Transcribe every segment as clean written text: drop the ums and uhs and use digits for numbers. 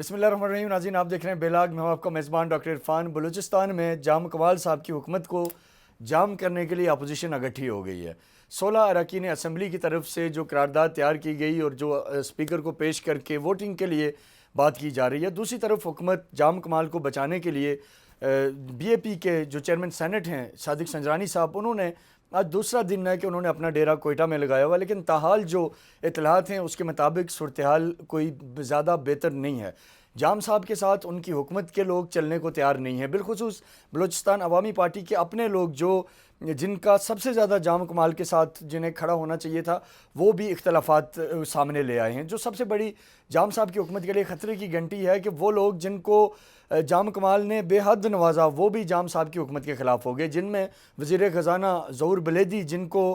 बिस्मिल्लाह रहमान रहीम। नाज़रीन, आप देख रहे हैं बेलाग। मैं हूं आपका मेज़बान डॉक्टर इरफान। बलूचिस्तान में जाम कमाल साहब की हुकूमत को जाम करने के लिए अपोजिशन इकट्ठी हो गई है। 16 अरकान असम्बली की तरफ से जो करारदाद तैयार की गई और जो स्पीकर को पेश करके वोटिंग के लिए बात की जा रही है। दूसरी तरफ हुकूमत जाम कमाल को बचाने के लिए BAP के जो चेयरमैन सेनेट हैं सादिक संजरानी साहब, उन्होंने आज दूसरा दिन है कि उन्होंने अपना डेरा कोयटा में लगाया हुआ, लेकिन ताहाल जो इतलात हैं उसके मुताबिक सूरत हाल कोई ज़्यादा बेहतर नहीं है। जाम साहब के साथ उनकी हुकूमत के लोग चलने को तैयार नहीं है, बिलखुसूस बलूचिस्तान अवामी पार्टी के अपने लोग जो जिनका सबसे ज़्यादा जाम कमाल के साथ जिन्हें खड़ा होना चाहिए था, वो भी इख्तलाफात सामने ले आए हैं। जो सबसे बड़ी जाम साहब की हुकूमत के लिए ख़तरे की घंटी है कि वो लोग जिनको जाम कमाल ने बेहद नवाजा, वो भी जाम साहब की हुकूमत के ख़िलाफ़ हो गए, जिनमें वज़ीर ख़जाना ज़हूर बलेदी, जिनको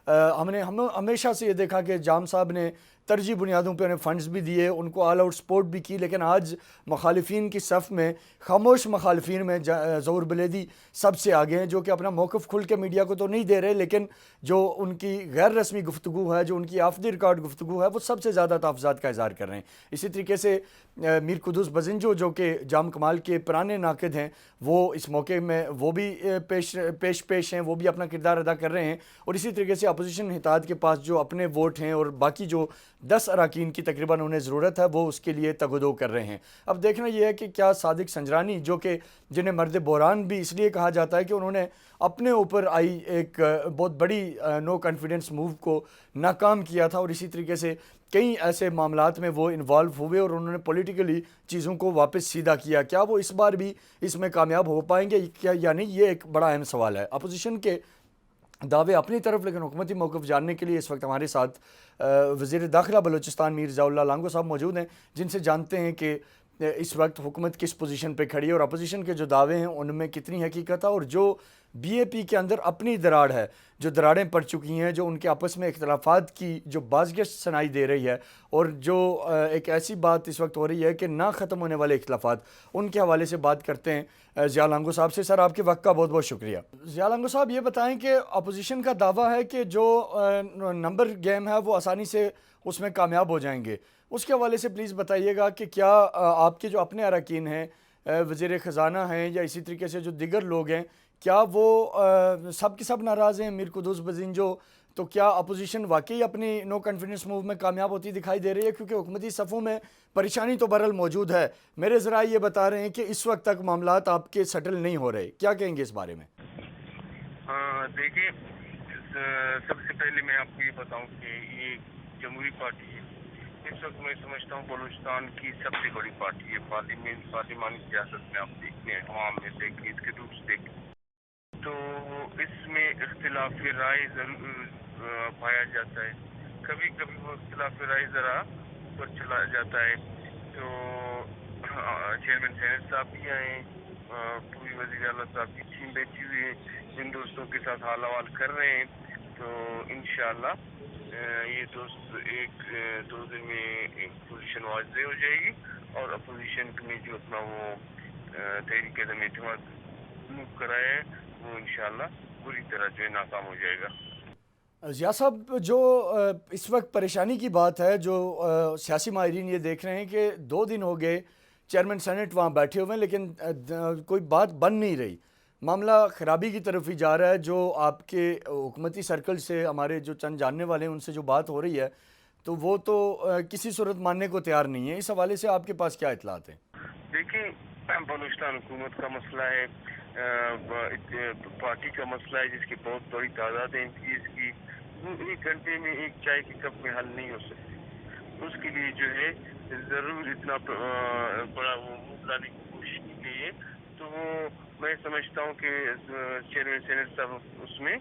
हमने हमेशा से ये देखा कि जाम साहब ने तरजीह बुनियादों पर उन्हें फ़ंड्स भी दिए, उनको ऑल आउट सपोर्ट भी की, लेकिन आज मुखालिफिन की सफ़ में खामोश मुखालिफिन में ज़हूर बलेदी सबसे आगे हैं, जो कि अपना मौक़िफ़ खुल के मीडिया को तो नहीं दे रहे, लेकिन जो उनकी गैर रस्मी गुफ्तगू है, जो उनकी ऑफ द रिकॉर्ड गुफ्तगू है, वो सबसे ज़्यादा तहफ़्फ़ुज़ात का इज़हार कर रहे हैं। इसी तरीके से मीर कुद्दूस बज़िंजो, जो कि जाम कमाल के पुराने नाक़िद हैं, वो इस मौके में वो भी पेश हैं, वो भी अपना किरदार अदा कर रहे हैं। और इसी तरीके से अपोजिशन हिताद के पास जो अपने वोट हैं और बाकी जो 10 अरकान की तकरीबन उन्हें ज़रूरत है, वो उसके लिए तगदो कर रहे हैं। अब देखना यह है कि क्या सादिक संजरानी, जो कि जिन्हें मर्द बहरान भी इसलिए कहा जाता है कि उन्होंने अपने ऊपर आई एक बहुत बड़ी नो कॉन्फिडेंस मूव को नाकाम किया था, और इसी तरीके से कई ऐसे मामलात में वो इन्वॉल्व हुए और उन्होंने पॉलिटिकली चीज़ों को वापस सीधा किया, क्या वो इस बार भी इसमें कामयाब हो पाएंगे क्या या नहीं, ये एक बड़ा अहम सवाल है। अपोजिशन के दावे अपनी तरफ, लेकिन हुकूमती मौक़िफ़ जानने के लिए इस वक्त हमारे साथ वज़ीर दाखिला बलूचिस्तान मीर ज़ियाउल्लाह लांगो साहब मौजूद हैं, जिनसे जानते हैं कि इस वक्त हुकूमत किस पोजीशन पे खड़ी है और अपोजिशन के जो दावे हैं उनमें कितनी हकीकत है, और जो BAP के अंदर अपनी दराड़ है, जो दरारें पड़ चुकी हैं, जो उनके आपस में इख्तलाफात की जो बाज़गश्त सुनाई दे रही है, और जो एक ऐसी बात इस वक्त हो रही है कि ना ख़त्म होने वाले इख्तलाफात, उनके हवाले से बात करते हैं ज़िया लांगो साहब से। सर, आपके वक्त का बहुत बहुत शुक्रिया। ज़िया लांगो साहब, ये बताएं कि अपोजिशन का दावा है कि जो नंबर गेम है वो आसानी से उसमें कामयाब हो जाएंगे, उसके हवाले से प्लीज़ बताइएगा कि क्या आपके जो अपने अरकान हैं, वज़ीर ख़जाना हैं या इसी तरीके से जो दिगर लोग हैं, क्या वो सब के सब नाराज़ हैं? मीर कुद्दूस बज़िंजो, तो क्या अपोजिशन वाकई अपनी नो कॉन्फिडेंस मूव में कामयाब होती दिखाई दे रही है? क्योंकि हुकूमती सफ़ों में परेशानी तो बहरहाल मौजूद है। मेरे ज़राए ये बता रहे हैं कि इस वक्त तक मामलात आपके सेटल नहीं हो रहे, क्या कहेंगे इस बारे में? देखिए, सबसे पहले मैं आपको ये बताऊं कि ये जमहूरी पार्टी है। इस वक्त मैं समझता हूँ बलूचिस्तान की सबसे बड़ी पार्टी है। पार्लिमानी सियासत में आप देखते हैं, अवाम में देखें, इसके रूप से देखें, तो इसमें इख्तिलाफ राय जरूर पाया जाता है। कभी कभी वो इख्तिलाफ राय ज़रा पर चला जाता है। तो चेयरमैन सेनेट साहब भी आए, पूरी वज़ीर आला साहब की टीम बैठी हुई है, जिन दोस्तों के साथ हाल अहवाल कर रहे हैं। तो इंशाअल्लाह ये दोस्त एक दो दिन में एक पोजीशन वाज़ेह हो जाएगी, और अपोजिशन में जो अपना वो तहरीक एतमाद मूव कराया है, वो इंशाअल्लाह पूरी तरह जो है नाकाम हो जाएगा। ज़िया साहब, जो इस वक्त परेशानी की बात है, जो सियासी माहिरीन ये देख रहे हैं कि 2 दिन हो गए चेयरमैन सेनेट वहाँ बैठे हुए हैं, लेकिन कोई बात बन नहीं रही, मामला ख़राबी की तरफ ही जा रहा है। जो आपके हुकूमती सर्कल से हमारे जो चंद जानने वाले हैं उनसे जो बात हो रही है, तो वो तो किसी सूरत मानने को तैयार नहीं है। इस हवाले से आपके पास क्या इतलात हैं? देखिए, बलूचिस्तान हुकूमत का मसला है, पार्टी का मसला है, जिसकी बहुत बड़ी तादाद है इसकी, वो 1 घंटे में एक चाय के कप में हल नहीं हो सकती। उसके लिए जो है ज़रूर इतना बड़ा वो मुँह लाने की कोशिश की गई है। तो वो मैं समझता हूँ कि चेयरमैन सेनेट साहब उसमें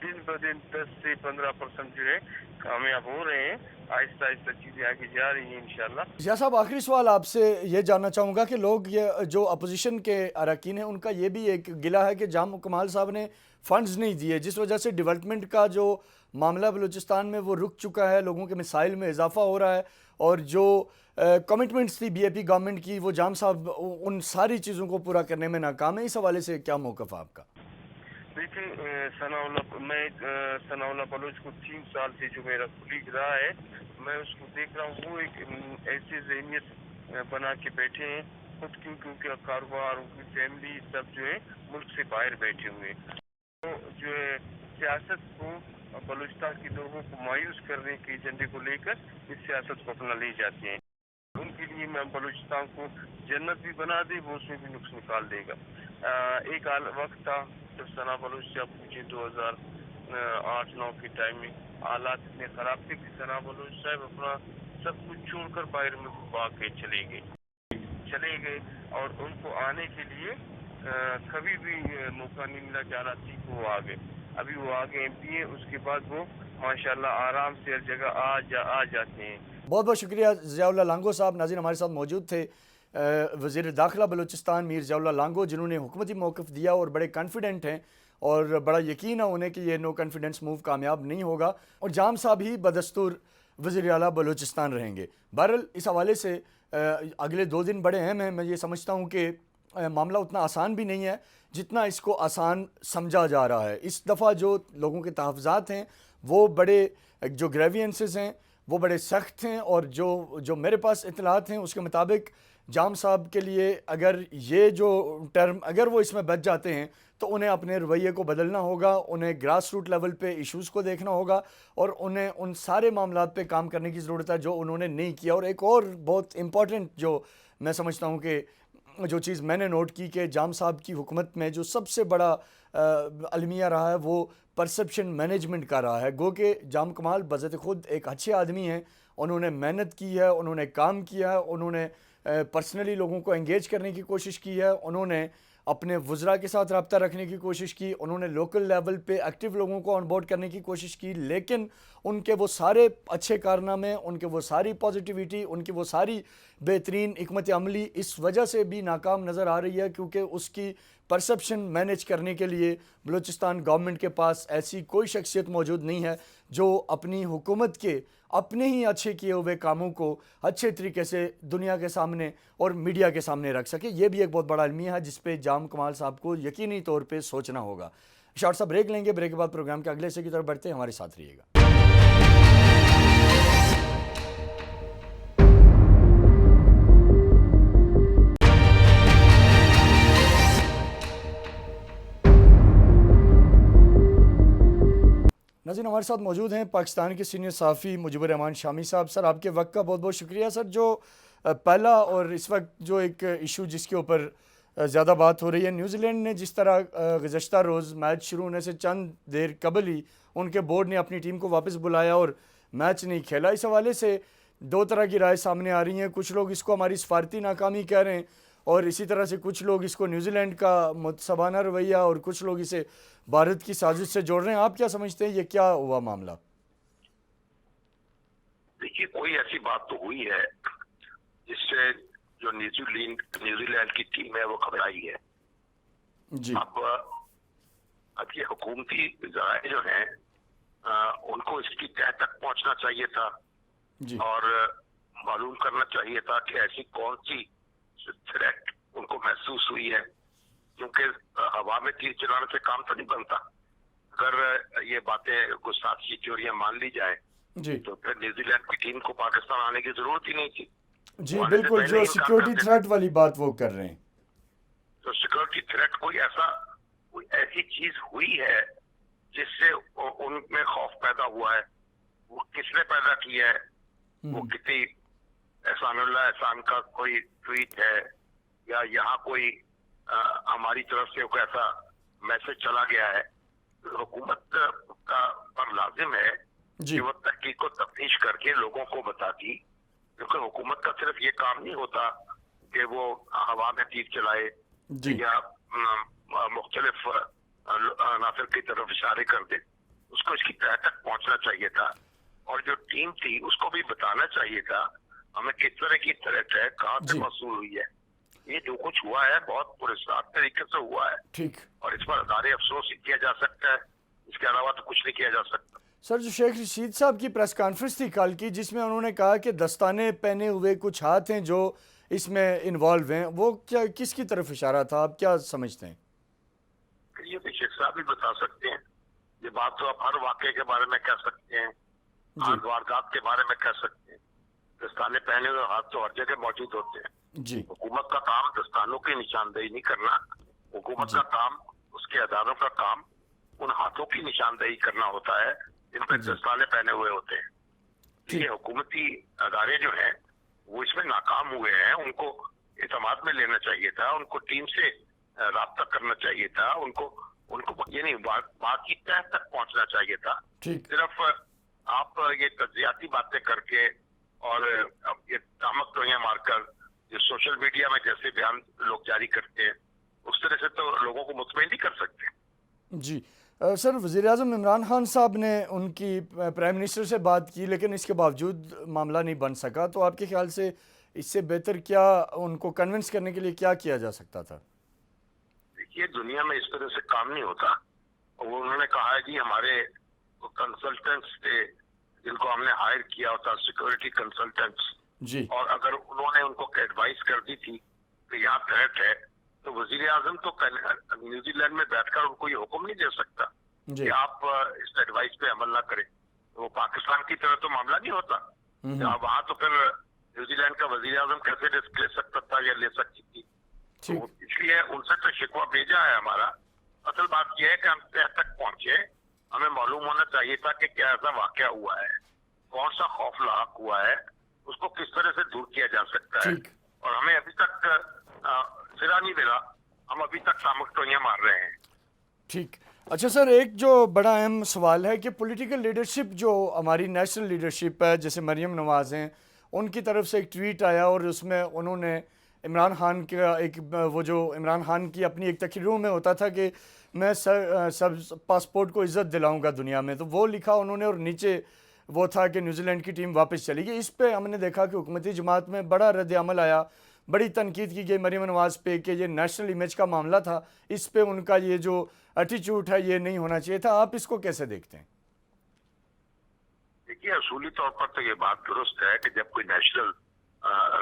दिन ब दिन 10 से 15% जो है कामयाब हो रहे हैं। आहिस्ता आहिस्ता चीज़ें आगे जा रही हैं इंशाल्लाह। ज़िया साहब, आखिरी सवाल आपसे ये जानना चाहूँगा कि लोग ये जो अपोजिशन के अरकान हैं, उनका ये भी एक गिला है कि जाम कमाल साहब ने फ़ंड्स नहीं दिए, जिस वजह से डेवलपमेंट का जो मामला बलूचिस्तान में वो रुक चुका है, लोगों के मिसाइल में इजाफा हो रहा है, और जो कमिटमेंट्स थी BAP गवर्नमेंट की, वो जाम साहब उन सारी चीज़ों को पूरा करने में नाकाम है। इस हवाले से क्या मौक़िफ़ है आपका? देखिए, सनाउल्लाह बलोच को 3 साल से जो मेरा कुलीग रहा है, मैं उसको देख रहा हूँ, वो एक ऐसी ज़हनियत बना के बैठे हैं खुद, क्योंकि उनका कारोबार, उनकी फैमिली सब जो है मुल्क से बाहर बैठे हुए हैं। तो जो है सियासत को, बलूचिस्तान के लोगों को मायूस करने के एजेंडे को लेकर इस सियासत को अपना ले जाते हैं। उनके लिए मैं बलूचिस्तान को जन्नत भी बना दे, वो उसमें भी नुक्स निकाल देगा। एक वक्त था जब सना बलूच से आप पूछे 2008-9 के टाइम में हालात इतने खराब थे कि सना बलूच साहब अपना सब कुछ छोड़कर बाहर में भाग के चले गए और उनको आने के लिए कभी भी मौका नहीं मिला। 11 थी वो आ गए, अभी वो आगे MP है, उसके बाद वो माशाल्लाह आराम से हर जगह आ जाते हैं। बहुत बहुत शुक्रिया ज़ियाउल्लाह लांगो साहब। नाज़रीन, हमारे साथ मौजूद थे वज़ीर दाखिला बलूचिस्तान मीर ज़ियाउल्लाह लांगो, जिन्होंने हुकूमती मौक़िफ़ दिया और बड़े कॉन्फिडेंट हैं और बड़ा यकीन है उन्हें कि ये नो कॉन्फिडेंस मूव कामयाब नहीं होगा और जाम साहब ही बदस्तूर वज़ीर आला बलूचिस्तान रहेंगे। बहरहाल इस हवाले से अगले 2 दिन बड़े अहम हैं। मैं ये समझता हूँ कि मामला उतना आसान भी नहीं है जितना इसको आसान समझा जा रहा है। इस दफ़ा जो लोगों के तहफ़्फ़ुज़ात हैं वो बड़े, जो ग्रेवियंसेस हैं वो बड़े सख्त हैं और जो मेरे पास इत्तलात हैं उसके मुताबिक जाम साहब के लिए अगर ये जो टर्म अगर वो इसमें बच जाते हैं तो उन्हें अपने रवैये को बदलना होगा, उन्हें ग्रास रूट लेवल पे इश्यूज़ को देखना होगा और उन्हें उन सारे मामलात पे काम करने की ज़रूरत है जो उन्होंने नहीं किया। और एक और बहुत इम्पॉर्टेंट जो मैं समझता हूँ कि जो चीज़ मैंने नोट की कि जाम साहब की हुकूमत में जो सबसे बड़ा अलमिया रहा है वो परसेप्शन मैनेजमेंट का रहा है। गो कि जाम कमाल बज़ात खुद एक अच्छे आदमी हैं, उन्होंने मेहनत की है, उन्होंने काम किया है, उन्होंने पर्सनली लोगों को एंगेज करने की कोशिश की है, उन्होंने अपने वज़रा के साथ रब्ता रखने की कोशिश की, उन्होंने लोकल लेवल पे एक्टिव लोगों को ऑन बोर्ड करने की कोशिश की, लेकिन उनके वो सारे अच्छे कारनामे, उनके वो सारी पॉजिटिविटी, उनकी वो सारी बेहतरीन हिकमत अमली इस वजह से भी नाकाम नज़र आ रही है क्योंकि उसकी परसेप्शन मैनेज करने के लिए बलूचिस्तान गवर्नमेंट के पास ऐसी कोई शख्सियत मौजूद नहीं है जो अपनी हुकूमत के अपने ही अच्छे किए हुए कामों को अच्छे तरीके से दुनिया के सामने और मीडिया के सामने रख सके। ये भी एक बहुत बड़ा अलमिया है जिस पे जाम कमाल साहब को यकीनी तौर पे सोचना होगा। शॉर्ट सा ब्रेक लेंगे, ब्रेक के बाद प्रोग्राम के अगले हिस्से की तरफ बढ़ते हैं, हमारे साथ रहिएगा। नाज़रीन, हमारे साथ मौजूद हैं पाकिस्तान के सीनियर सहाफ़ी मुजीबुर रहमान शामी साहब। सर, आपके वक्त का बहुत बहुत शुक्रिया। सर, जो पहला और इस वक्त जो एक इशू जिसके ऊपर ज़्यादा बात हो रही है, न्यूजीलैंड ने जिस तरह गुज़श्ता रोज़ मैच शुरू होने से चंद देर कबल ही उनके बोर्ड ने अपनी टीम को वापस बुलाया और मैच नहीं खेला। इस हवाले से 2 तरह की राय सामने आ रही हैं। कुछ लोग इसको हमारी सफारती नाकामी कह रहे हैं और इसी तरह से कुछ लोग इसको न्यूजीलैंड का मुतसबाना रवैया और कुछ लोग इसे भारत की साजिश से जोड़ रहे हैं। आप क्या समझते हैं, ये क्या हुआ मामला? देखिए, कोई ऐसी बात तो हुई है जिससे जो न्यूजीलैंड की टीम है वो घबराई है जी। अब ये हुकूमती ज़राए जो हैं उनको इसकी तह तक पहुंचना चाहिए था जी। और मालूम करना चाहिए था कि ऐसी कौन सी थ्रेट उनको महसूस हुई है, क्योंकि हवा में तीर चलाने से काम तो नहीं बनता। अगर ये बातें गुस्ताखी चोरियां मान ली जाए जी तो फिर न्यूजीलैंड की टीम को पाकिस्तान आने की जरूरत ही नहीं थी। जी बिल्कुल, जो सिक्योरिटी थ्रेट वाली बात वो कर रहे हैं। तो सिक्योरिटी थ्रेट कोई ऐसी चीज हुई है जिससे उनमें खौफ पैदा हुआ है। वो किसने पैदा किया है, वो कितनी एहसान का कोई ट्वीट है या यहाँ कोई हमारी तरफ से कोई ऐसा मैसेज चला गया है। हुकूमत का पर लाजिम है कि वो तहकीक को तफ्तीश करके लोगों को बताती, क्योंकि हुकूमत का सिर्फ ये काम नहीं होता कि वो हवा में तीर चलाए या मुख्तलिफ नाफिर की तरफ इशारे कर दे। उसको इसकी तह तक पहुंचना चाहिए था और जो टीम थी उसको भी बताना चाहिए था हमें किस तरह की थ्रेट है, कहाँ से मसूल हुई है। ये जो कुछ हुआ है बहुत पुरस्कार तरीके से हुआ है, ठीक, और इस पर अदारे अफसोस किया जा सकता है, इसके अलावा तो कुछ नहीं किया जा सकता। सर, जो शेख रशीद साहब की प्रेस कॉन्फ्रेंस थी कल की, जिसमें उन्होंने कहा कि दस्ताने पहने हुए कुछ हाथ हैं जो इसमें इन्वॉल्व हैं, वो क्या किसकी तरफ इशारा था, आप क्या समझते हैं? ये तो शेख साहब भी बता सकते हैं। ये बात तो आप हर वाक़े के बारे में कह सकते हैं, हर वारदात के बारे में कह सकते हैं, दस्ताने पहने हुए हाथ तो हर जगह मौजूद होते हैं। जी हुकूमत का काम दस्तानों की निशानदेही नहीं करना, हुकूमत का काम, उसके अदारों का काम उन हाथों की निशानदेही करना होता है जिन पर दस्ताने पहने हुए होते हैं। ये हुकूमती अदारे जो हैं वो इसमें नाकाम हुए हैं। उनको एतमाद में लेना चाहिए था, उनको टीम से राब्ता करना चाहिए था, उनको उनको ये नहीं बात की तह तक पहुंचना चाहिए था। ठीक सिर्फ आप ये तज्जियाती बातें करके और ये तामक टोइयां मारकर जो सोशल मीडिया में जैसे बयान लोग जारी करते हैं उस तरह से तो लोगों को मुतमईन नहीं कर सकते। जी सर, वज़ीर-ए-आज़म इमरान खान साहब ने उनकी प्राइम मिनिस्टर से बात की, लेकिन इसके बावजूद मामला नहीं बन सका। तो आपके ख्याल से इससे बेहतर क्या, उनको कन्विंस करने के लिए क्या किया जा सकता था? देखिए, दुनिया में इस तरह से काम नहीं होता। और वो उन्होंने कहा है कि हमारे कंसल्टेंट्स थे जिनको हमने हायर किया होता, सिक्योरिटी कंसल्टेंट्स, जी और अगर उन्होंने उनको एडवाइस कर दी थी कि यहाँ थ्रेट है, तो वजीर आजम तो न्यूजीलैंड में बैठकर उनको ये हुक्म नहीं दे सकता जी कि आप इस एडवाइस पे अमल ना करें। तो वो पाकिस्तान की तरह तो मामला नहीं होता। वहां तो फिर न्यूजीलैंड का वजीर आजम कैसे रिस्क ले सकता था या ले सकती थी। ठीक तो इसलिए उनसे तो शिकवा भेजा है हमारा। असल बात यह है कि हम तह तक पहुंचे, हमें मालूम होना चाहिए था कि क्या ऐसा वाकया हुआ है, कौन सा खौफ लाक हुआ है, उसको किस तरह से दूर किया जा सकता है। ठीक और हमें अभी तक सिरा नहीं मिला, हम अभी तक तामक टोइयां मार रहे हैं। ठीक। अच्छा सर, एक जो बड़ा अहम सवाल है कि पॉलिटिकल लीडरशिप, जो हमारी नेशनल लीडरशिप है, जैसे मरियम नवाज़ हैं, उनकी तरफ से एक ट्वीट आया और उसमें उन्होंने इमरान खान का वो जो इमरान खान की अपनी एक तकरीरों में होता था कि मैं सब पासपोर्ट को इज़्ज़त दिलाऊंगा दुनिया में, तो वो लिखा उन्होंने, और नीचे वो था कि न्यूजीलैंड की टीम वापस चली गई। इस पे हमने देखा कि हुकूमती जमात में बड़ा रद्द अमल आया, बड़ी तनकीद की गई मरियम नवाज़ पे कि ये नेशनल इमेज का मामला था, इस पे उनका ये जो एटीट्यूड है ये नहीं होना चाहिए था। आप इसको कैसे देखते हैं? देखिए, असूली तौर पर तो ये बात दुरुस्त है कि जब कोई नेशनल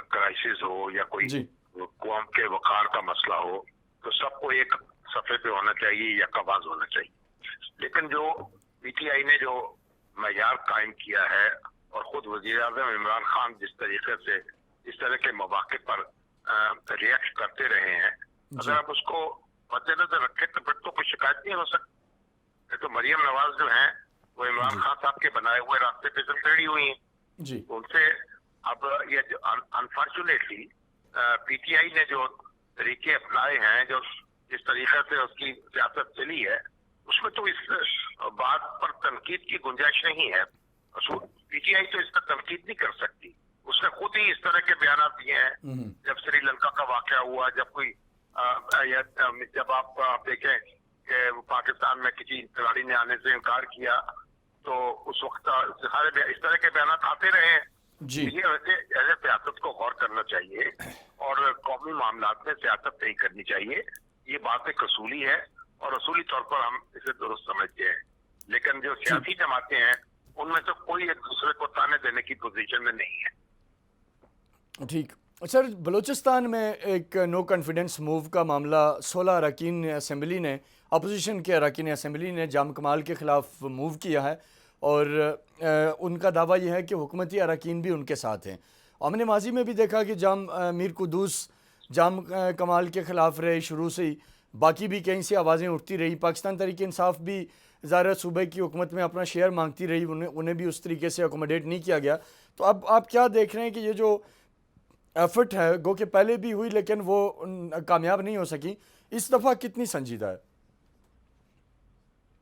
क्राइसिस हो या कोई जी कौम के वकार का मसला हो तो सबको एक सफ़े पे होना चाहिए या कवाज होना चाहिए। लेकिन जो पीटीआई ने जो मयार कायम किया है और खुद वजीर आज़म इमरान खान जिस तरीके से इस तरह के मौके पर रिएक्ट करते रहे हैं, अगर आप उसको मद्देनजर रखें तो फिर तो कोई शिकायत नहीं हो सकती। तो मरियम नवाज जो हैं वो इमरान खान साहब के बनाए हुए रास्ते पे चल खड़ी हुई हैं। जी उनसे अब ये अनफॉर्चुनेटली पीटीआई ने जो तरीके अपनाए हैं, जो जिस तरीके से उसकी सियासत चली है, उसमें तो इस बात पर तनकीद की गुंजाइश नहीं है। पीटीआई तो इस पर तनकीद नहीं कर सकती। उसने खुद ही इस तरह के बयान दिए हैं जब श्रीलंका का वाकया हुआ, जब कोई जब आप देखें कि पाकिस्तान में किसी खिलाड़ी ने आने से इनकार किया तो उस वक्त सारे इस तरह के बयान आते रहे हैं। जी ये वैसे ऐसे सियासत को गौर करना चाहिए और कौमी मामलात में सियासत नहीं करनी चाहिए। ये बात एक असूली है और असूली तौर पर हम इसे दुरुस्त समझते हैं। लेकिन जो सियासी जमातें हैं उनमें से कोई एक दूसरे को ताने देने की पोजीशन में नहीं है। ठीक। सर, बलूचिस्तान में एक नो कॉन्फिडेंस मूव का मामला 16 अरकान असम्बली ने, अपोजिशन के अरकान असम्बली ने जाम कमाल के ख़िलाफ़ मूव किया है और उनका दावा यह है कि हुकूमती अरकान भी उनके साथ हैं। हमने माजी में भी देखा कि मीर कुदूस जाम कमाल के ख़िलाफ़ रहे शुरू से ही, बाकी भी कहीं से आवाज़ें उठती रही। पाकिस्तान तहरीक इंसाफ भी ज़ाहिर सूबे की हुकूमत में अपना शेयर मांगती रही, उन्हें भी उस तरीके से अकोमोडेट नहीं किया गया। तो अब आप क्या देख रहे हैं कि ये जो एफर्ट है, गो के पहले भी हुई लेकिन वो कामयाब नहीं हो सकी, इस दफ़ा कितनी संजीदा है?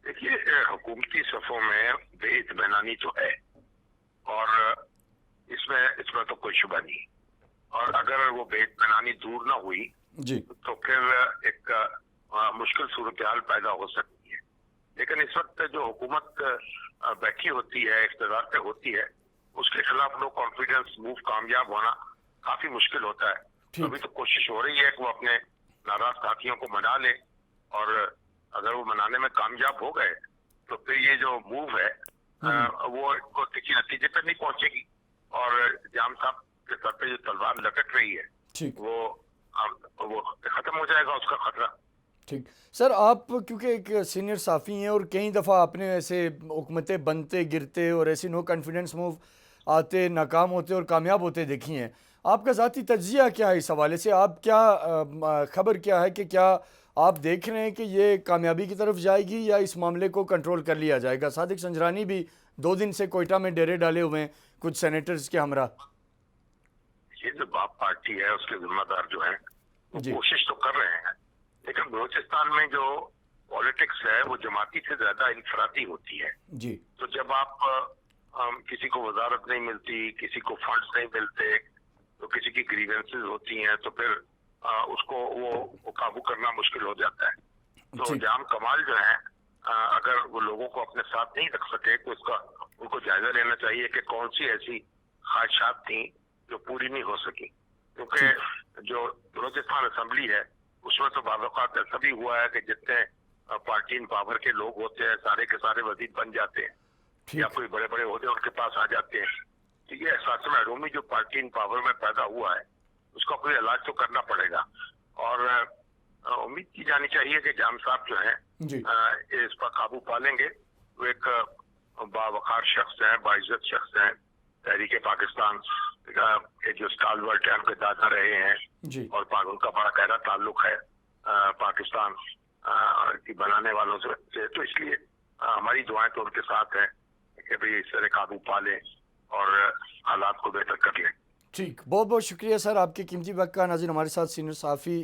देखिए, हुकूमती सफ़ों में बेइत्मीनानी तो है और इसमें तो कोई शुबा नहीं। और अगर वो बेइत्मीनानी दूर ना हुई जी तो फिर एक मुश्किल सूरत हाल पैदा हो सकती है। लेकिन इस वक्त जो हुकूमत बैठी होती है, इख्तियार पे होती है, उसके खिलाफ नो कॉन्फिडेंस मूव कामयाब होना काफी मुश्किल होता है। अभी तो कोशिश हो रही है कि वो अपने नाराज साथियों को मना ले और अगर वो मनाने में कामयाब हो गए तो फिर ये जो मूव है वो किसी नतीजे पर नहीं पहुंचेगी और जाम साहब के सर पे जो तलवार लटक रही है वो खत्म हो जाएगा उसका खतरा। ठीक। सर, आप क्योंकि एक सीनियर साफ़ी हैं और कई दफ़ा आपने ऐसे हुकूमतें बनते गिरते और ऐसी नो कॉन्फिडेंस मूव آتے ناکام ہوتے اور کامیاب ہوتے دیکھی ہیں. آپ کا ذاتی تجزیہ کیا ہے اس حوالے سے؟ آپ کیا خبر کیا ہے کہ کیا آپ دیکھ رہے ہیں کہ یہ کامیابی کی طرف جائے گی یا اس معاملے کو کنٹرول کر لیا جائے گا؟ صادق سنجرانی بھی 2 دن سے کوئٹہ میں ڈیرے ڈالے ہوئے ہیں کچھ سینیٹرز کے ہمراہ. یہ جو باپ پارٹی ہے اس کے ذمہ دار جو ہیں وہ کوشش تو کر رہے ہیں، لیکن بلوچستان میں جو پالیٹکس ہے وہ جماعتی سے زیادہ انفرادی ہوتی ہے. جی. تو جب آپ کسی کو وزارت نہیں ملتی، کسی کو فنڈز نہیں ملتے، تو کسی کی گریونسز ہوتی ہیں، تو پھر اس کو وہ قابو کرنا مشکل ہو جاتا ہے. تو جام کمال جو ہیں اگر وہ لوگوں کو اپنے ساتھ نہیں رکھ سکے تو ان کو جائزہ لینا چاہیے کہ کون سی ایسی خواہشات تھیں جو پوری نہیں ہو سکی. کیونکہ جو بلوچستان اسمبلی ہے اس میں تو بعض اوقات ایسا بھی ہوا ہے کہ جتنے پارٹی ان پاور کے لوگ ہوتے ہیں سارے کے سارے وزیر بن جاتے ہیں یا کوئی بڑے بڑے عہدے ان کے پاس آ جاتے ہیں. تو یہ احساس محرومی جو پارٹی ان پاور میں پیدا ہوا ہے اس کا کوئی علاج تو کرنا پڑے گا، اور امید کی جانی چاہیے کہ جام صاحب جو ہیں اس پر قابو پا لیں گے. وہ ایک باوقار شخص ہیں، باعزت شخص ہیں، تحریک پاکستان کے جو اسٹالورٹ ہیں، ان کے دادا رہے ہیں اور ان کا بڑا گہرا تعلق ہے پاکستان کی بنانے والوں سے. تو اس لیے ہماری دعائیں تو ان کے ساتھ ہیں کہ بھئی اس طرح قابو پا لیں اور حالات کو بہتر کر لیں. ٹھیک، بہت بہت شکریہ سر آپ کے قیمتی وقت کا. ناظرین، ہمارے ساتھ سینئر صحافی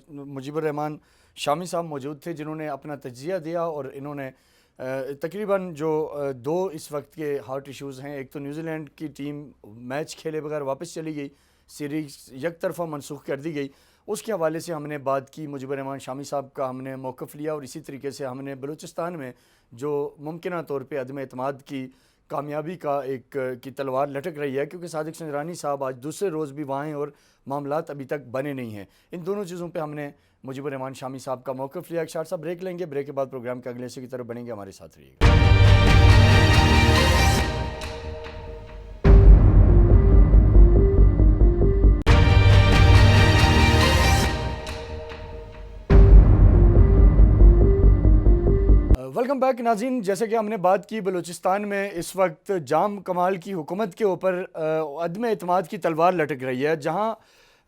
مجیب الرحمان شامی صاحب موجود تھے جنہوں نے اپنا تجزیہ دیا، اور انہوں نے تقریباً جو 2 اس وقت کے ہاٹ ایشوز ہیں، ایک تو نیوزی لینڈ کی ٹیم میچ کھیلے بغیر واپس چلی گئی، سیریز یک طرفہ منسوخ کر دی گئی، اس کے حوالے سے ہم نے بات کی. مجیب الرحمان شامی صاحب کا ہم نے موقف لیا، اور اسی طریقے سے ہم نے بلوچستان میں جو ممکنہ طور پہ عدم اعتماد کی کامیابی کی تلوار لٹک رہی ہے، کیونکہ صادق سنجرانی صاحب آج دوسرے روز بھی وہاں ہیں اور معاملات ابھی تک بنے نہیں ہیں. ان دونوں چیزوں پہ ہم نے مجیب الرحمان شامی صاحب کا موقف لیا. ایک شارٹ سا بریک لیں گے، بریک کے بعد پروگرام کے اگلے حصے کی طرف بڑھیں گے. ہمارے ساتھ رہیے گا. ویلکم بیک ناظرین. جیسے کہ ہم نے بات کی، بلوچستان میں اس وقت جام کمال کی حکومت کے اوپر عدم اعتماد کی تلوار لٹک رہی ہے. جہاں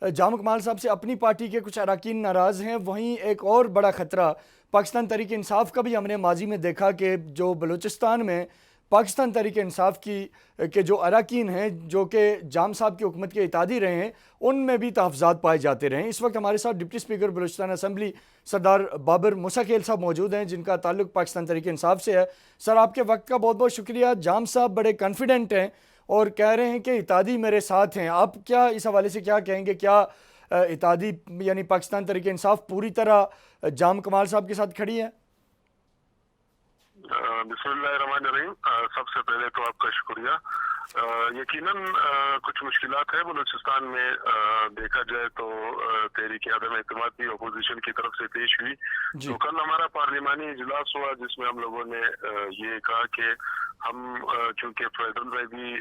جام کمال صاحب سے اپنی پارٹی کے کچھ اراکین ناراض ہیں، وہیں ایک اور بڑا خطرہ پاکستان تحریک انصاف کا بھی ہم نے ماضی میں دیکھا کہ جو بلوچستان میں پاکستان تحریک انصاف کے جو اراکین ہیں جو کہ جام صاحب کی حکومت کے اتحادی رہے ہیں، ان میں بھی تحفظات پائے جاتے رہے ہیں. اس وقت ہمارے ساتھ ڈپٹی اسپیکر بلوچستان اسمبلی سردار بابر موسیٰ کھیل صاحب موجود ہیں جن کا تعلق پاکستان تحریک انصاف سے ہے. سر، آپ کے وقت کا بہت بہت شکریہ. جام صاحب بڑے کانفیڈنٹ ہیں اور کہہ رہے ہیں کہ اتحادی میرے ساتھ ہیں. آپ کیا اس حوالے سے کیا کہیں گے؟ کیا اتحادی یعنی پاکستان تحریک انصاف پوری طرح جام کمال صاحب کے ساتھ کھڑی ہے؟ بسم اللہ الرحمن الرحیم. سب سے پہلے تو آپ کا شکریہ. یقیناً کچھ مشکلات ہے بلوچستان میں. دیکھا جائے تو تحریک عدم اعتماد بھی اپوزیشن کی طرف سے پیش ہوئی. تو کل ہمارا پارلیمانی اجلاس ہوا جس میں ہم لوگوں نے یہ کہا کہ ہم چونکہ فیڈرل میں بھی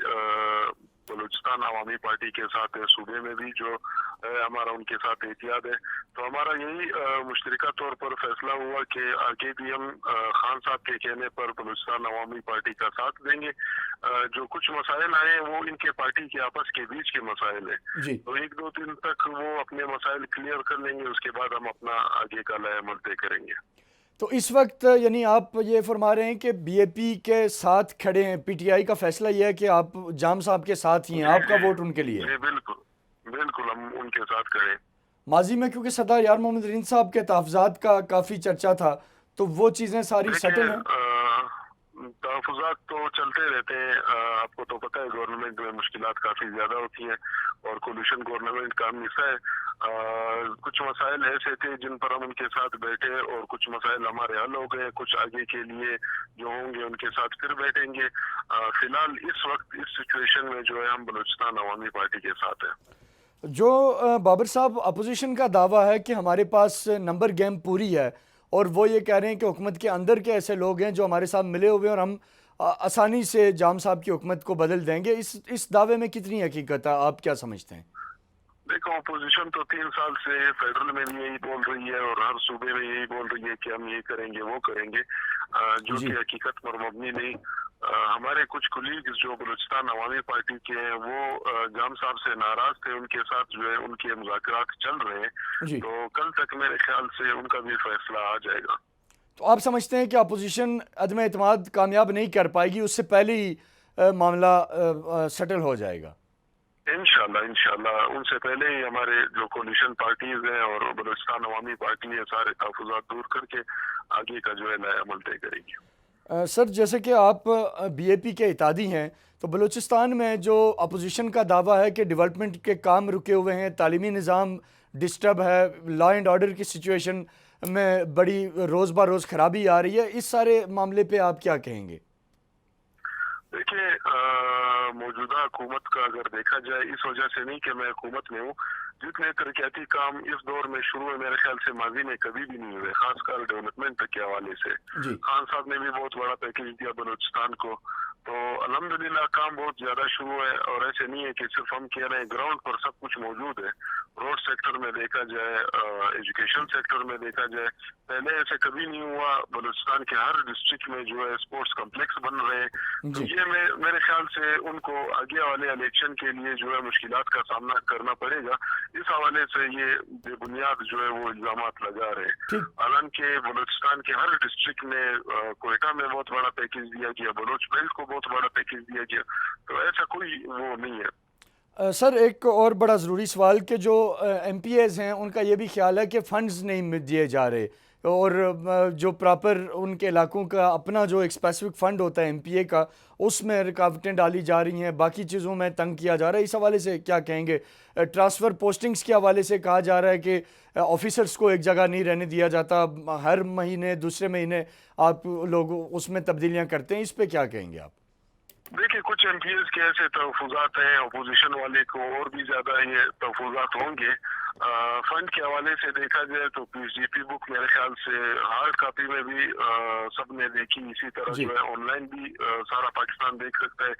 بلوچستان عوامی پارٹی کے ساتھ ہے، صوبے میں بھی جو ہمارا ان کے ساتھ اتحاد ہے، تو ہمارا یہی مشترکہ طور پر فیصلہ ہوا کہ آگے بھی ہم خان صاحب کے کہنے پر بلوچستان عوامی پارٹی کا ساتھ دیں گے. جو کچھ مسائل آئے وہ ان کے پارٹی کے آپس کے بیچ کے مسائل ہیں، تو 1-2 دن تک وہ اپنے مسائل کلیئر کر لیں گے، اس کے بعد ہم اپنا آگے کا لائحہ عمل طے کریں گے. تو اس وقت یعنی آپ یہ فرما رہے ہیں کہ بی اے پی کے ساتھ کھڑے ہیں، پی ٹی آئی کا فیصلہ یہ ہے کہ آپ جام صاحب کے ساتھ ہی ہیں، آپ کا ووٹ ان کے لیے؟ جی بالکل ہم ان کے ساتھ کھڑے ہیں. ماضی میں کیونکہ سردار یار محمد رین صاحب کے تحفظات کا کافی چرچا تھا، تو وہ چیزیں ساری سیٹل ہیں؟ تحفظات تو چلتے رہتے ہیں. آپ کو تو پتہ ہے گورنمنٹ میں مشکلات کافی زیادہ ہوتی ہیں اور کولیشن گورنمنٹ کا ہم حصہ ہے. کچھ مسائل ایسے تھے جن پر ہم ان کے ساتھ بیٹھے اور کچھ مسائل ہمارے حل ہو گئے، کچھ آگے کے لیے جو ہوں گے ان کے ساتھ پھر بیٹھیں گے. فی الحال اس وقت اس سچویشن میں جو ہے ہم بلوچستان عوامی پارٹی کے ساتھ ہیں. جو بابر صاحب اپوزیشن کا دعویٰ ہے کہ ہمارے پاس نمبر گیم پوری ہے، اور وہ یہ کہہ رہے ہیں کہ حکومت کے اندر کے ایسے لوگ ہیں جو ہمارے ساتھ ملے ہوئے ہیں اور ہم آسانی سے جام صاحب کی حکومت کو بدل دیں گے، اس دعوے میں کتنی حقیقت ہے؟ آپ کیا سمجھتے ہیں؟ دیکھو، اپوزیشن تو 3 سال سے فیڈرل میں بھی یہی بول رہی ہے اور ہر صوبے میں یہی بول رہی ہے کہ ہم یہ کریں گے وہ کریں گے، جو کہ حقیقت پر مبنی نہیں. हमारे कुछ कोलीग्स जो बलूचिस्तान अवामी पार्टी के हैं वो जाम साहब से नाराज थे, उनके साथ जो है उनके मुज़ाकरात चल रहे हैं, जी। तो कल तक मेरे ख्याल से उनका भी फैसला आ जाएगा। तो आप समझते हैं कि अपोजिशन अदम एतमाद कामयाब नहीं कर पाएगी, उससे पहले ही मामला सेटल हो जाएगा? इंशाल्लाह उनसे पहले ही हमारे जो कोलिशन पार्टीज हैं और बलूचिस्तान अवामी पार्टी है सारे तहफ़्फ़ुज़ात दूर करके आगे का जो है नया अमल तय करेगी। सर, जैसे कि आप बीएपी के इत्यादी हैं, तो बलूचिस्तान में जो अपोजिशन का दावा है कि डेवलपमेंट के काम रुके हुए हैं, तालीमी निज़ाम डिस्टर्ब है, लॉ एंड ऑर्डर की सिचुएशन में बड़ी रोज़ ब रोज़ ख़राबी आ रही है, इस सारे मामले पे आप क्या कहेंगे? देखिए, मौजूदा हुकूमत का अगर देखा जाए, इस वजह से नहीं कि मैं हुकूमत में हूँ, जितने तरक्याती काम इस दौर में शुरू में मेरे ख्याल से माजी में कभी भी नहीं हुए, खासकर डेवलपमेंट के हवाले से। जी। खान साहब ने भी बहुत बड़ा पैकेज दिया बलूचिस्तान को, तो अल्हम्दुलिल्लाह काम बहुत ज्यादा शुरू है। और ऐसे नहीं है कि सिर्फ हम कह रहे हैं, ग्राउंड पर सब कुछ मौजूद है। रोड सेक्टर में देखा जाए, एजुकेशन सेक्टर में देखा जाए, पहले ऐसे कभी नहीं हुआ। बलूचिस्तान के हर डिस्ट्रिक्ट में जो है स्पोर्ट्स कॉम्प्लेक्स बन रहे हैं, तो ये मेरे ख्याल से उनको आगे वाले इलेक्शन के लिए जो है मुश्किलात का सामना करना पड़ेगा। इस हवाले से ये बेबुनियाद जो है वो इल्जामात लगा रहे हैं। हालांकि बलूचिस्तान के हर डिस्ट्रिक्ट में, कोयटा में बहुत बड़ा पैकेज दिया गया, बलोच बेल्ट को बहुत बड़ा पैकेज दिया गया, तो ऐसा कोई वो नहीं है। सर, एक और बड़ा ज़रूरी सवाल कि जो MPAs हैं उनका ये भी ख्याल है कि फ़ंड्स नहीं दिए जा रहे, और जो प्रॉपर उनके इलाकों का अपना जो एक स्पेसिफिक फ़ंड होता है MPA का, उसमें रुकावटें डाली जा रही हैं, बाकी चीज़ों में तंग किया जा रहा है। इस हवाले से क्या कहेंगे? ट्रांसफ़र पोस्टिंग्स के हवाले से कहा जा रहा है कि ऑफिसर्स को एक जगह नहीं रहने दिया जाता, हर महीने दूसरे महीने आप लोग उसमें तब्दीलियाँ करते हैं, इस पर क्या कहेंगे आप? देखिए, कुछ MPs के ऐसे तहफ़्फ़ुज़ात हैं, अपोजिशन वाले को और भी ज़्यादा ये तहफ़्फ़ुज़ात होंगे। फंड के हवाले से देखा जाए तो PSGP बुक मेरे ख्याल से हार्ड कॉपी में भी सब ने देखी, इसी तरह जो है ऑनलाइन भी सारा पाकिस्तान देख सकता है।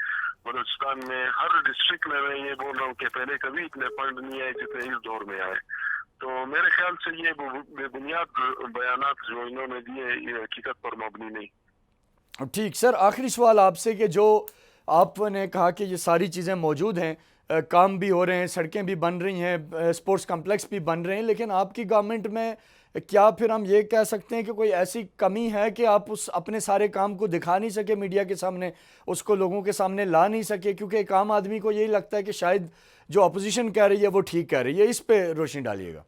बलूचिस्तान में हर डिस्ट्रिक्ट में मैं ये बोल रहा हूँ कि पहले कभी इतने फंड नहीं आए जितने इस दौर में आए। तो मेरे ख्याल से ये बेबुनियाद बयानात जो इन्होंने दिए, ये हकीकत पर मबनी नहीं। ठीक सर, आखिरी सवाल आपसे कि जो आपने कहा कि ये सारी चीज़ें मौजूद हैं, काम भी हो रहे हैं, सड़कें भी बन रही हैं, स्पोर्ट्स कॉम्प्लेक्स भी बन रहे हैं, लेकिन आपकी गवर्नमेंट में क्या फिर हम ये कह सकते हैं कि कोई ऐसी कमी है कि आप उस अपने सारे काम को दिखा नहीं सके मीडिया के सामने, उसको लोगों के सामने ला नहीं सके? क्योंकि एक आम आदमी को यही लगता है कि शायद जो अपोजिशन कह रही है वो ठीक कह रही है। इस पर रोशनी डालिएगा।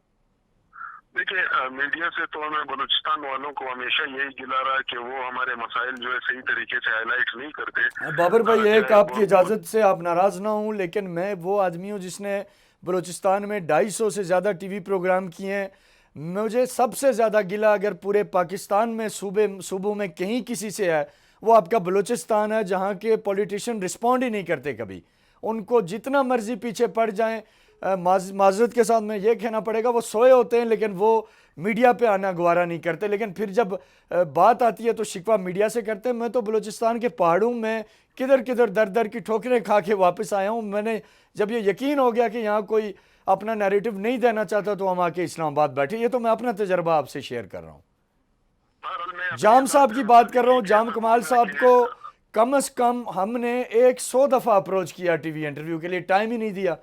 देखिए, मीडिया से तो हमें बलूचिस्तान वालों को हमेशा यही गिला रहा है कि वो हमारे मसाइल जो है सही तरीके से हाईलाइट नहीं करते। बाबर भाई, एक आपकी इजाज़त से आप नाराज़ ना हूँ, लेकिन मैं वो आदमी हूँ जिसने बलूचिस्तान में 250 से ज़्यादा TV प्रोग्राम किए हैं। मुझे सबसे ज़्यादा गिला अगर पूरे पाकिस्तान में सूबों में कहीं किसी से है, वो आपका बलूचिस्तान है, जहाँ के पॉलिटिशियन रिस्पॉन्ड ही नहीं करते कभी। उनको जितना मर्जी पीछे पड़ जाएं, माजरत के साथ में ये कहना पड़ेगा, वो सोए होते हैं लेकिन वो मीडिया पे आना गवारा नहीं करते। लेकिन फिर जब बात आती है तो शिकवा मीडिया से करते हैं। मैं तो बलूचिस्तान के पहाड़ों में किधर किधर दर दर की ठोकरें खा के वापस आया हूँ। मैंने जब ये यकीन हो गया कि यहाँ कोई अपना नैरेटिव नहीं देना चाहता तो हम आके इस्लामाबाद बैठे। ये तो मैं अपना तजर्बा आपसे शेयर कर रहा हूँ। जाम साहब की बात कर रहा हूँ। जाम कमाल साहब को कम से कम हमने 100 दफ़ा अप्रोच किया TV इंटरव्यू के लिए, टाइम ही नहीं दिया।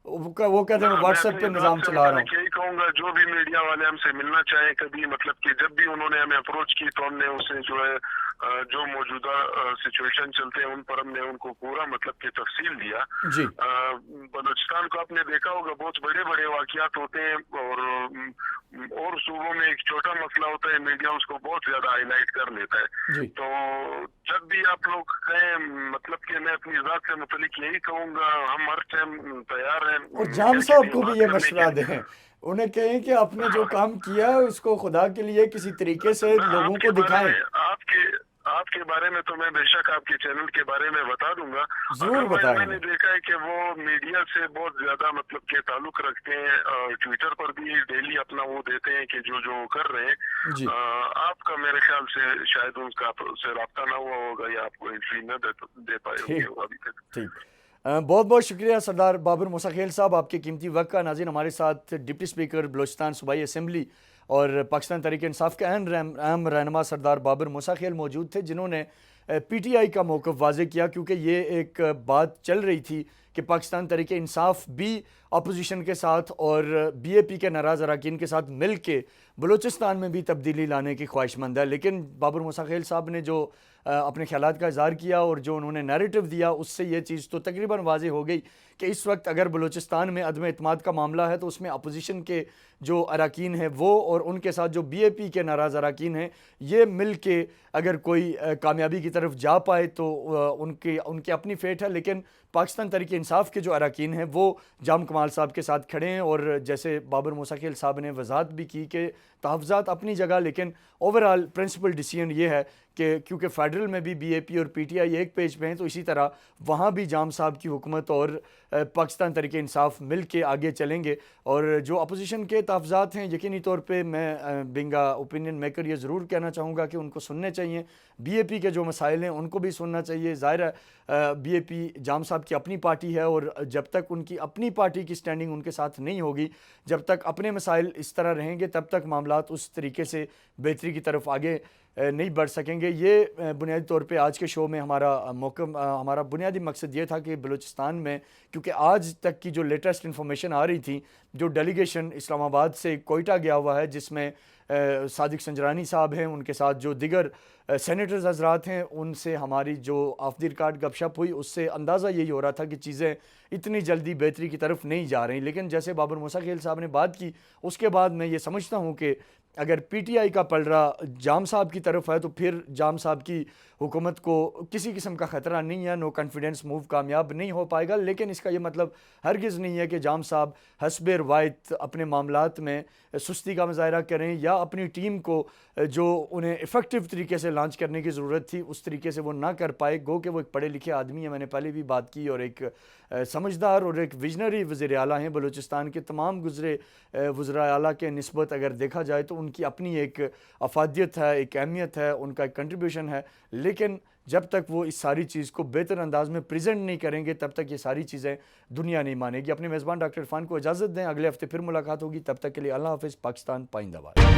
वो कहते हैं व्हाट्सएप पे निज़ाम चला रहा हूँ। यही कहूँगा, जो भी मीडिया वाले हमसे मिलना चाहे कभी, मतलब कि जब भी उन्होंने हमें अप्रोच की तो हमने उसे जो है जो मौजूदा सिचुएशन चलते हैं उन पर हमने उनको पूरा मतलब कि तफसील दिया जी। बलूचिस्तान को आपने देखा होगा, बहुत बड़े बड़े वाक़ियात होते हैं और सूबों में एक छोटा मसला होता है, मीडिया उसको बहुत ज्यादा हाईलाइट कर लेता है जी। तो जब भी आप लोग कहें, मतलब कि मैं अपनी ज़ात से मुतलिक यही कहूँगा, हम हर टाइम तैयार हैं। और जाम साहब को भी ये मशवरा दें, उन्हें कहें कि आपने जो काम किया है उसको खुदा के लिए किसी तरीके से लोगों को दिखाएं। आपके बारे में तो मैं बेशक आपके चैनल के बारे में बता दूंगा, जरूर बताएं। मैंने देखा है कि वो मीडिया से बहुत ज्यादा मतलब के ताल्लुक रखते हैं, ट्विटर पर भी डेली अपना वो देते हैं कि जो कर रहे हैं। आपका मेरे ख्याल से शायद उनका से राब्ता ना हुआ होगा या आपको एंट्री न दे पाए होंगे अभी तक। ठीक, बहुत बहुत शुक्रिया सरदार बाबर मूसा खेल साहब, आपके कीमती वक्त का। नाज़रीन, हमारे साथ डिप्टी स्पीकर बलूचिस्तान सूबाई असेंबली और पाकिस्तान तहरीक इंसाफ के अहम रहनुमा सरदार बाबर मूसा खेल मौजूद थे, जिन्होंने پی ٹی آئی کا موقف واضح کیا، کیونکہ یہ ایک بات چل رہی تھی کہ پاکستان تحریک انصاف بھی اپوزیشن کے ساتھ اور بی اے پی کے ناراض اراکین کے ساتھ مل کے بلوچستان میں بھی تبدیلی لانے کی خواہش مند ہے. لیکن بابر موسیٰ خیل صاحب نے جو اپنے خیالات کا اظہار کیا اور جو انہوں نے نیریٹو دیا، اس سے یہ چیز تو تقریباً واضح ہو گئی کہ اس وقت اگر بلوچستان میں عدم اعتماد کا معاملہ ہے تو اس میں اپوزیشن کے جو اراکین ہیں وہ اور ان کے ساتھ جو بی اے پی کے ناراض اراکین ہیں یہ مل کے اگر کوئی کامیابی کی طرف جا پائے تو ان کی اپنی فیٹ ہے. لیکن پاکستان تحریک انصاف کے جو اراکین ہیں وہ جام کمال صاحب کے ساتھ کھڑے ہیں، اور جیسے بابر موسیٰ خیل صاحب نے وضاحت بھی کی کہ تحفظات اپنی جگہ، لیکن اوورال پرنسپل ڈیسیژن یہ ہے کہ کیونکہ فیڈرل میں بھی بی اے پی اور پی ٹی آئی ایک پیج پہ ہیں، تو اسی طرح وہاں بھی جام صاحب کی حکومت اور پاکستان تحریک انصاف مل کے آگے چلیں گے. اور جو اپوزیشن کے تحفظات ہیں یقینی طور پہ میں بنگا اوپینین میکر یہ ضرور کہنا چاہوں گا کہ ان کو سننے چاہیے. بی اے پی کے جو مسائل ہیں ان کو بھی سننا چاہیے. ظاہر ہے بی اے پی جام صاحب کی اپنی پارٹی ہے، اور جب تک ان کی اپنی پارٹی کی سٹینڈنگ ان کے ساتھ نہیں ہوگی، جب تک اپنے مسائل اس طرح رہیں گے، تب تک معاملات اس طریقے سے بہتری کی طرف آگے نہیں بڑھ سکیں گے. یہ بنیادی طور پہ آج کے شو میں ہمارا بنیادی مقصد یہ تھا کہ بلوچستان میں، کیونکہ آج تک کی جو لیٹسٹ انفارمیشن آ رہی تھی، جو ڈیلیگیشن اسلام آباد سے کوئٹہ گیا ہوا ہے جس میں صادق سنجرانی صاحب ہیں، ان کے ساتھ جو دیگر سینیٹرز حضرات ہیں، ان سے ہماری جو آف دی ریکارڈ گپ شپ ہوئی، اس سے اندازہ یہی ہو رہا تھا کہ چیزیں اتنی جلدی بہتری کی طرف نہیں جا رہی. لیکن جیسے بابر موسیٰ خیل صاحب نے بات کی، اس کے بعد میں یہ سمجھتا ہوں کہ اگر پی ٹی آئی کا پلڑا جام صاحب کی طرف ہے تو پھر جام صاحب کی حکومت کو کسی قسم کا خطرہ نہیں ہے. نو کانفیڈنس موو کامیاب نہیں ہو پائے گا، لیکن اس کا یہ مطلب ہرگز نہیں ہے کہ جام صاحب حسب روایت اپنے معاملات میں سستی کا مظاہرہ کریں یا اپنی ٹیم کو جو انہیں افیکٹو طریقے سے لانچ کرنے کی ضرورت تھی اس طریقے سے وہ نہ کر پائے. گو کہ وہ ایک پڑھے لکھے آدمی ہیں، میں نے پہلے بھی بات کی، اور ایک سمجھدار اور ایک ویژنری وزیر اعلیٰ ہیں. بلوچستان کے تمام گزرے وزراء اعلیٰ کے نسبت اگر دیکھا جائے تو ان کی اپنی ایک افادیت ہے، ایک اہمیت ہے، ان کا ایک کنٹریبیوشن ہے. لیکن جب تک وہ اس ساری چیز کو بہتر انداز میں پریزنٹ نہیں کریں گے، تب تک یہ ساری چیزیں دنیا نہیں مانے گی. اپنے میزبان ڈاکٹر عرفان کو اجازت دیں، اگلے ہفتے پھر ملاقات ہوگی. تب تک کے لیے اللہ حافظ. پاکستان پائندہ باد.